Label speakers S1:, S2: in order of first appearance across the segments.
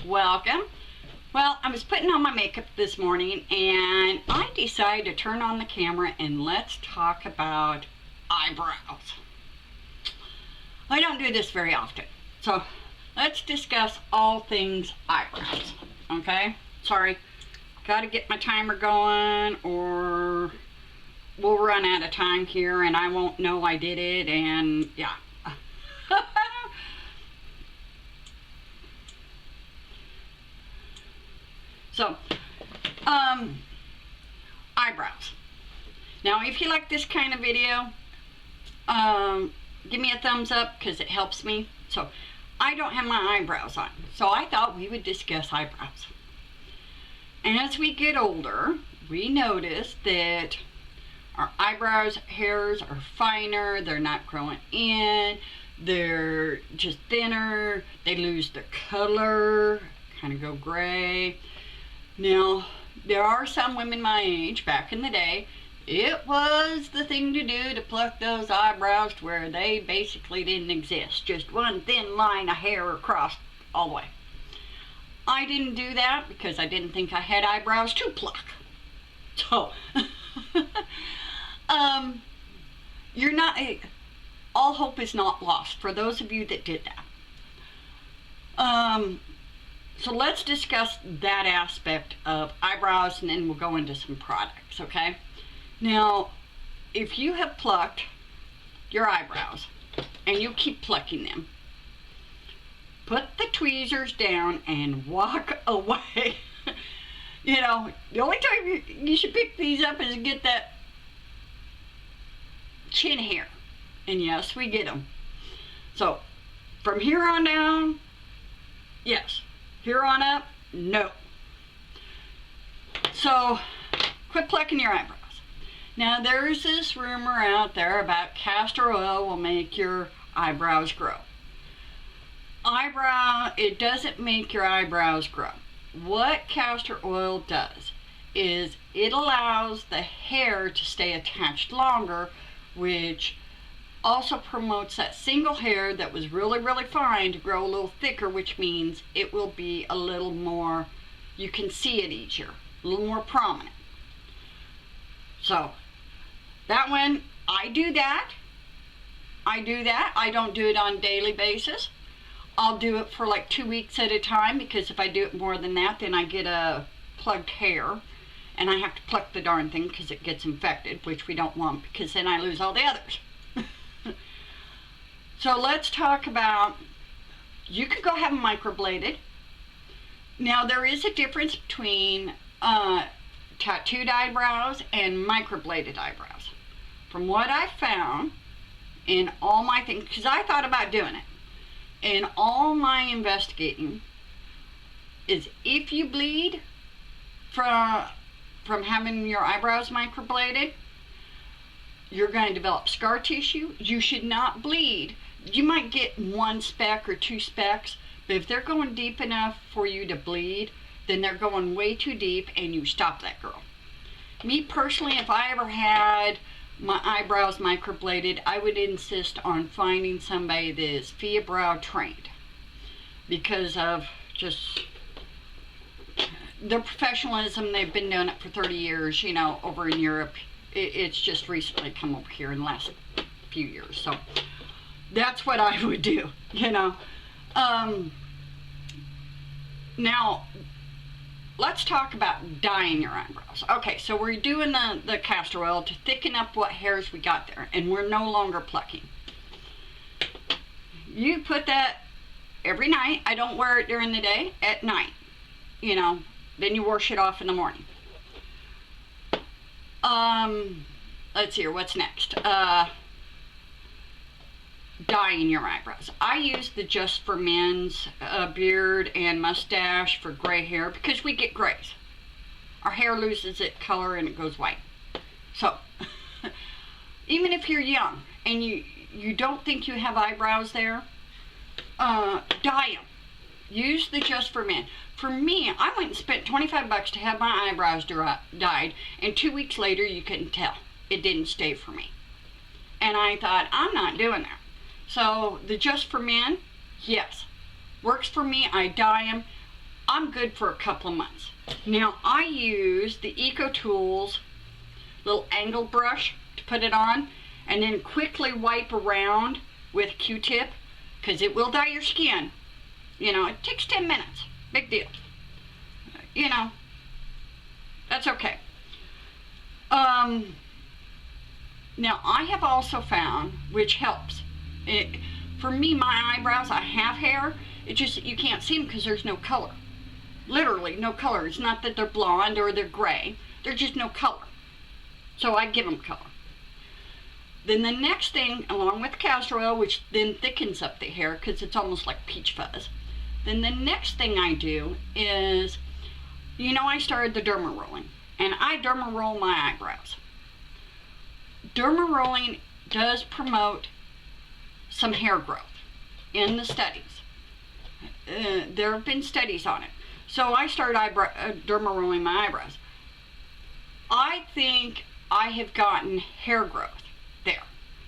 S1: welcome. Well, I was putting on my makeup this morning and I decided to turn on the camera and let's talk about eyebrows. I don't do this very often, so let's discuss all things eyebrows, okay? Sorry, gotta get my timer going or we'll run out of time here and I won't know I did it, and yeah. So, eyebrows. Now, if you like this kind of video, give me a thumbs up because it helps me. So, I don't have my eyebrows on, so I thought we would discuss eyebrows. And as we get older, we notice that our eyebrows hairs are finer, they're not growing in, they're just thinner, they lose their color, kind of go gray. Now, there are some women my age, back in the day, it was the thing to do to pluck those eyebrows to where they basically didn't exist. Just one thin line of hair across all the way. I didn't do that because I didn't think I had eyebrows to pluck. So, you're not, all hope is not lost for those of you that did that. So let's discuss that aspect of eyebrows and then we'll go into some products, okay? Now, if you have plucked your eyebrows and you keep plucking them, put the tweezers down and walk away. You know, the only time you should pick these up is to get that chin hair. And yes, we get them. So, from here on down, yes. Here on up, no. So, quit plucking your eyebrows. Now, there's this rumor out there about castor oil will make your eyebrows grow. It doesn't make your eyebrows grow. What castor oil does is it allows the hair to stay attached longer, which also promotes that single hair that was really, really fine to grow a little thicker, which means it will be a little more, you can see it easier, a little more prominent. So, that one, I do that. I don't do it on a daily basis. I'll do it for like 2 weeks at a time, because if I do it more than that, then I get a plugged hair, and I have to pluck the darn thing because it gets infected, which we don't want, because then I lose all the others. So let's talk about, you could go have them microbladed. Now there is a difference between tattooed eyebrows and microbladed eyebrows. From what I found in all my things, because I thought about doing it, in all my investigating, is if you bleed from having your eyebrows microbladed, you're going to develop scar tissue. You should not bleed. You might get 1 speck or 2 specks, but if they're going deep enough for you to bleed, then they're going way too deep and you stop that girl. Me personally, if I ever had my eyebrows microbladed, I would insist on finding somebody that is fibrow trained, because of just their professionalism. They've been doing it for 30 years, you know, over in Europe. It's just recently come over here in the last few years. So that's what I would do, you know. Now, let's talk about dyeing your eyebrows. Okay, so we're doing the castor oil to thicken up what hairs we got there, and we're no longer plucking. You put that every night. I don't wear it during the day, at night, you know. Then you wash it off in the morning. Let's see here, what's next? Dyeing your eyebrows. I use the Just for Men's beard and mustache for gray hair, because we get grays. Our hair loses its color and it goes white. So, even if you're young and you don't think you have eyebrows there, dye them. Use the Just for Men. For me, I went and spent $25 to have my eyebrows dyed, and 2 weeks later you couldn't tell. It didn't stay for me. And I thought, I'm not doing that. So the Just for Men, yes, works for me. I dye them. I'm good for a couple of months. Now I use the Eco Tools little angle brush to put it on, and then quickly wipe around with Q-tip, because it will dye your skin. You know, it takes 10 minutes. Big deal. You know, that's okay. Now I have also found, which helps, for me, my eyebrows, I have hair, it just, you can't see them because there's no color. Literally no color. It's not that they're blonde or they're gray, there's just no color. So I give them color. Then the next thing, along with castor oil, which then thickens up the hair because it's almost like peach fuzz, then the next thing I do is, you know, I started the dermarolling, and I dermaroll my eyebrows. Dermarolling does promote some hair growth in the studies. There have been studies on it. So I started dermarolling my eyebrows. I think I have gotten hair growth there.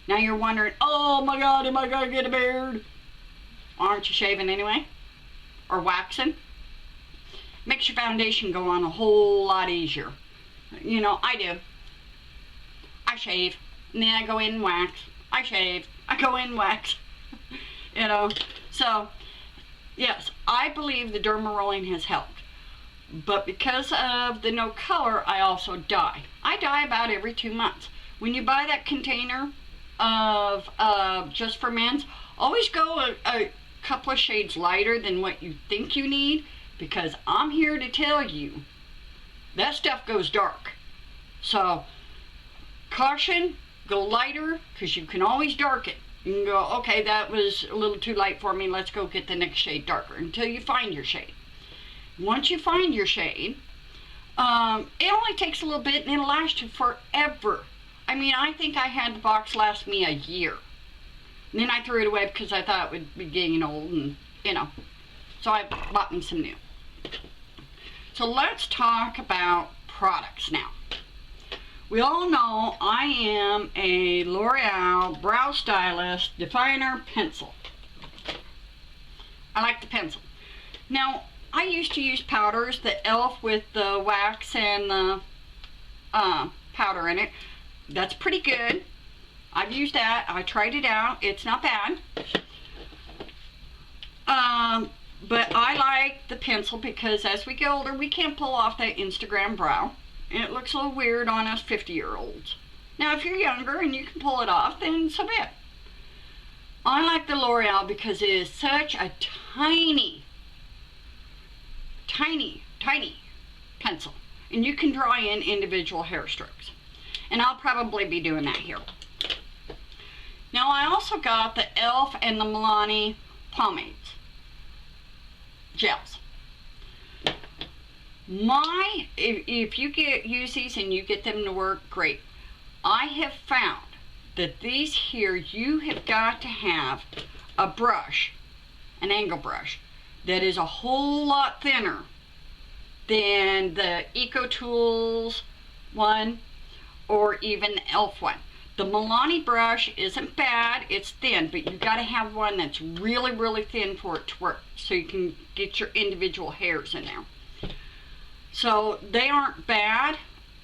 S1: Now you're wondering, oh my God, am I going to get a beard? Aren't you shaving anyway? Or waxing? Makes your foundation go on a whole lot easier. You know, I do. I shave, and then I go in and wax. I shave, I go in and wax. You know, so yes, I believe the dermarolling has helped. But because of the no color, I also dye. I dye about every 2 months. When you buy that container of just for men's, always go a couple of shades lighter than what you think you need, because I'm here to tell you that stuff goes dark. So caution, go lighter, because you can always darken. You can go, okay, that was a little too light for me, let's go get the next shade darker, until you find your shade. Once you find your shade, it only takes a little bit and it'll last you forever. I mean, I think I had the box last me a year. And then I threw it away because I thought it would be getting old, and you know, so I bought me some new. So let's talk about products now. We all know I am a L'Oreal Brow Stylist Definer Pencil. I like the pencil. Now, I used to use powders, the e.l.f. with the wax and the powder in it. That's pretty good. I've used that. I tried it out. It's not bad. But I like the pencil because as we get older, we can't pull off that Instagram brow. And it looks a little weird on us 50-year-olds. Now, if you're younger and you can pull it off, then so be it. I like the L'Oreal because it is such a tiny pencil. And you can draw in individual hair strokes. And I'll probably be doing that here. Now, I also got the e.l.f. and the Milani pomades. Gels. If you use these and you get them to work, great. I have found that these here, you have got to have a brush, an angle brush, that is a whole lot thinner than the Eco Tools one or even the e.l.f. one. The Milani brush isn't bad, it's thin, but you've got to have one that's really, really thin for it to work, so you can get your individual hairs in there. So they aren't bad.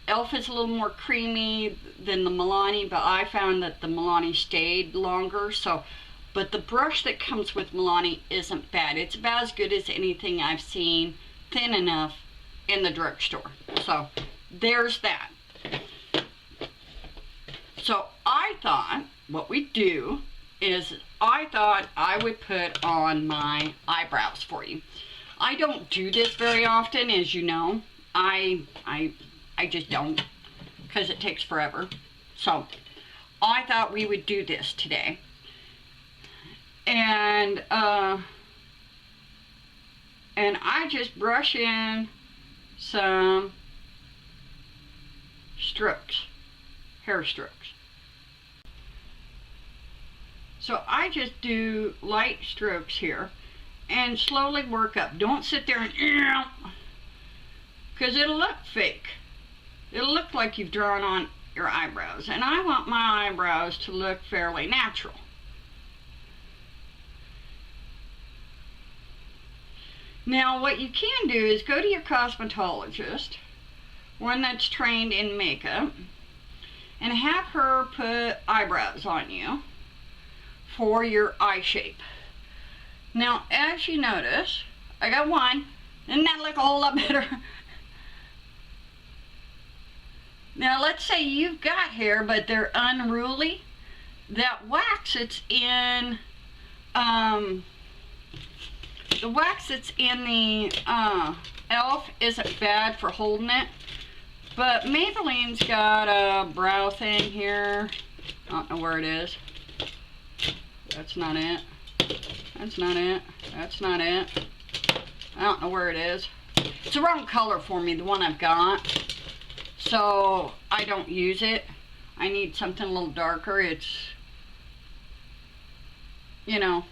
S1: e.l.f. is a little more creamy than the Milani, but I found that the Milani stayed longer. But the brush that comes with Milani isn't bad. It's about as good as anything I've seen, thin enough, in the drugstore. So there's that. So I thought what we'd do is I thought I would put on my eyebrows for you. I don't do this very often, as you know. I just don't, because it takes forever. So I thought we would do this today. And I just brush in some strokes, hair strokes. So I just do light strokes here and slowly work up. Don't sit there and, because it'll look fake. It'll look like you've drawn on your eyebrows. And I want my eyebrows to look fairly natural. Now what you can do is go to your cosmetologist, one that's trained in makeup, and have her put eyebrows on you for your eye shape. Now as you notice, I got one. Doesn't that look a whole lot better? Now let's say you've got hair but they're unruly. That wax that's in the wax that's in the e.l.f. isn't bad for holding it, but Maybelline's got a brow thing here. I don't know where it is. That's not it. That's not it. That's not it. I don't know where it is. It's the wrong color for me, the one I've got. So I don't use it. I need something a little darker. It's, you know.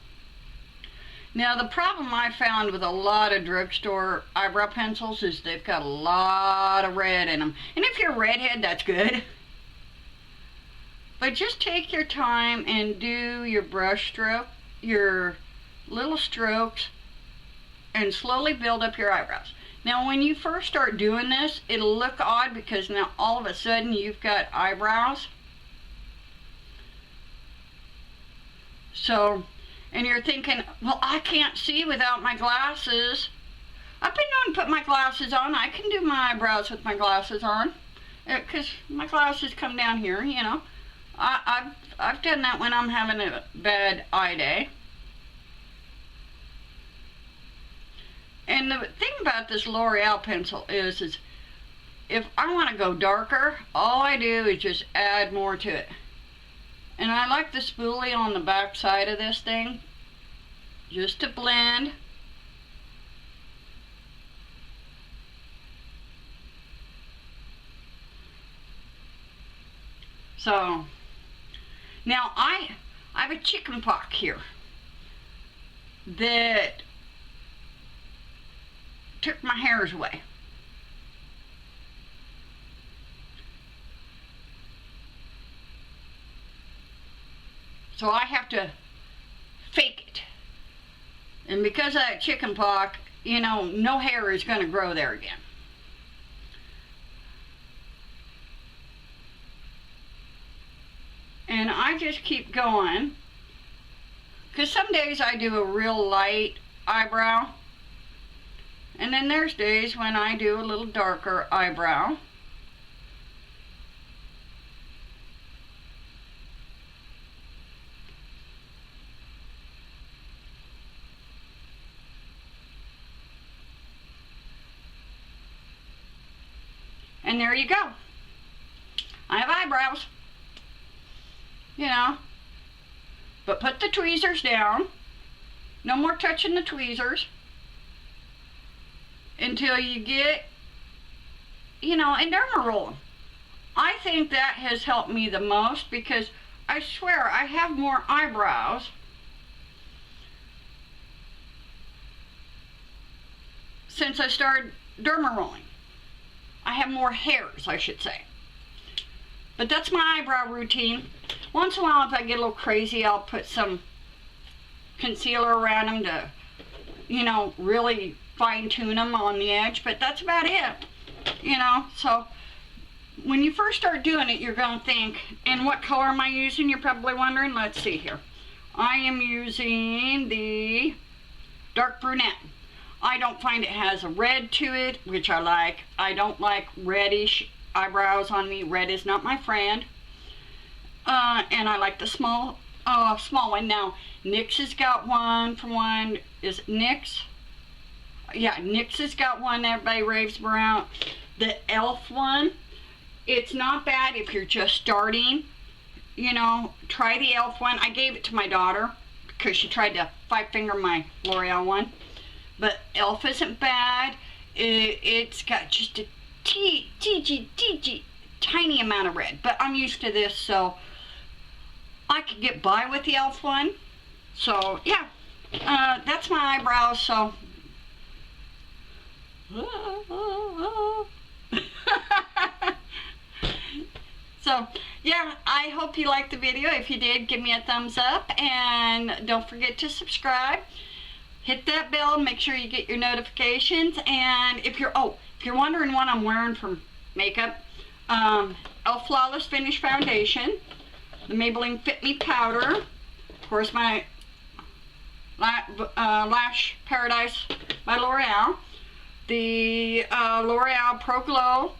S1: Now the problem I found with a lot of drugstore eyebrow pencils is they've got a lot of red in them. And if you're a redhead, that's good. But just take your time and do your brush stroke, your little strokes, and slowly build up your eyebrows. Now when you first start doing this, it'll look odd because now all of a sudden you've got eyebrows. So, and you're thinking, well, I can't see without my glasses. I've been known to put my glasses on. I can do my eyebrows with my glasses on, because my glasses come down here, you know. I've done that when I'm having a bad eye day. And the thing about this L'Oreal pencil is if I want to go darker, all I do is just add more to it. And I like the spoolie on the back side of this thing, just to blend. So, now I have a chicken pox here that took my hairs away. So I have to fake it. And because of that chicken pox, you know, no hair is going to grow there again. And I just keep going. Because some days I do a real light eyebrow. And then there's days when I do a little darker eyebrow. And there you go. I have eyebrows. You know. But put the tweezers down. No more touching the tweezers. Until you get, you know, and dermarolling. I think that has helped me the most because I swear I have more eyebrows since I started dermarolling. I have more hairs, I should say. But that's my eyebrow routine. Once in a while, if I get a little crazy, I'll put some concealer around them to, you know, really fine-tune them on the edge, but that's about it, you know. So when you first start doing it, you're going to think, and what color am I using? You're probably wondering. Let's see here. I am using the dark brunette. I don't find it has a red to it, which I like. I don't like reddish eyebrows on me. Red is not my friend. And I like the small one. Now, NYX has got one from one. Is it NYX? Yeah, NYX has got one everybody raves about. The e.l.f. one, it's not bad if you're just starting. You know, try the e.l.f. one. I gave it to my daughter because she tried to five-finger my L'Oreal one. But e.l.f. isn't bad. It's got just a tiny amount of red. But I'm used to this, so I could get by with the e.l.f. one. So, yeah. That's my eyebrows, so... So, yeah, I hope you liked the video. If you did, give me a thumbs up, and don't forget to subscribe. hit that bell, make sure you get your notifications. And if you're wondering what I'm wearing for makeup, Elf Flawless Finish Foundation, the Maybelline Fit Me Powder, of course my Lash Paradise by L'Oreal, the L'Oreal Pro Glow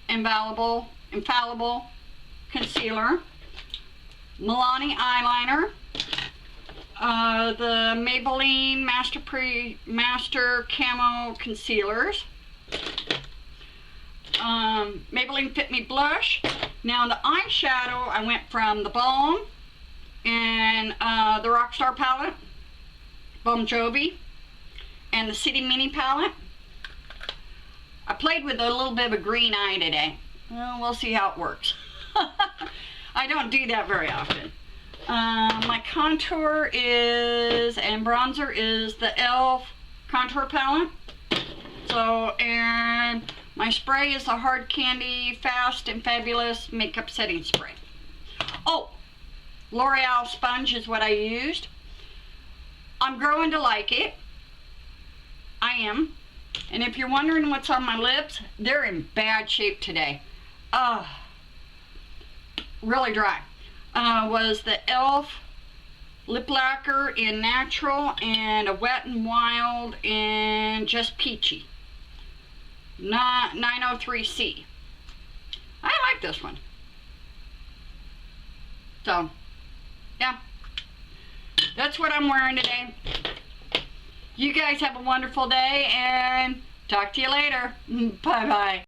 S1: Infallible Concealer, Milani Eyeliner, the Maybelline Master Camo Concealers, Maybelline Fit Me Blush. Now the eyeshadow, I went from the Balm and the Rockstar palette, Bon Jovi, and the City Mini palette. I played with a little bit of a green eye today. Well, we'll see how it works. I don't do that very often. My contour is, and bronzer is the e.l.f. contour palette. So, and my spray is the Hard Candy Fast and Fabulous Makeup Setting Spray. Oh, L'Oreal sponge is what I used. I'm growing to like it. I am. And if you're wondering what's on my lips, they're in bad shape today. Really dry. Was the e.l.f. lip lacquer in Natural and a Wet n Wild in Just Peachy. 903C. I like this one. So, yeah. That's what I'm wearing today. You guys have a wonderful day, and talk to you later. Bye-bye.